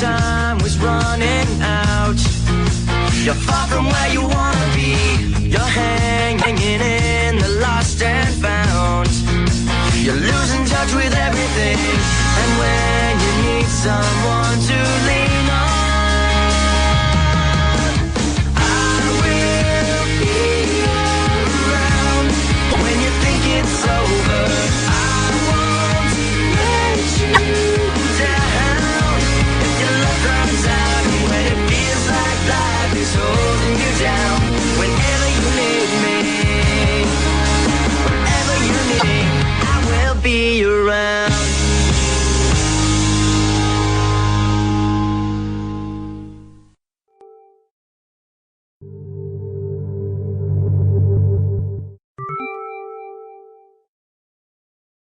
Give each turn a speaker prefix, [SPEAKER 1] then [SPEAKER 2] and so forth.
[SPEAKER 1] time was running out. You're far from where you wanna be. You're hanging in the lost and found. You're losing touch with everything. And when you need someone to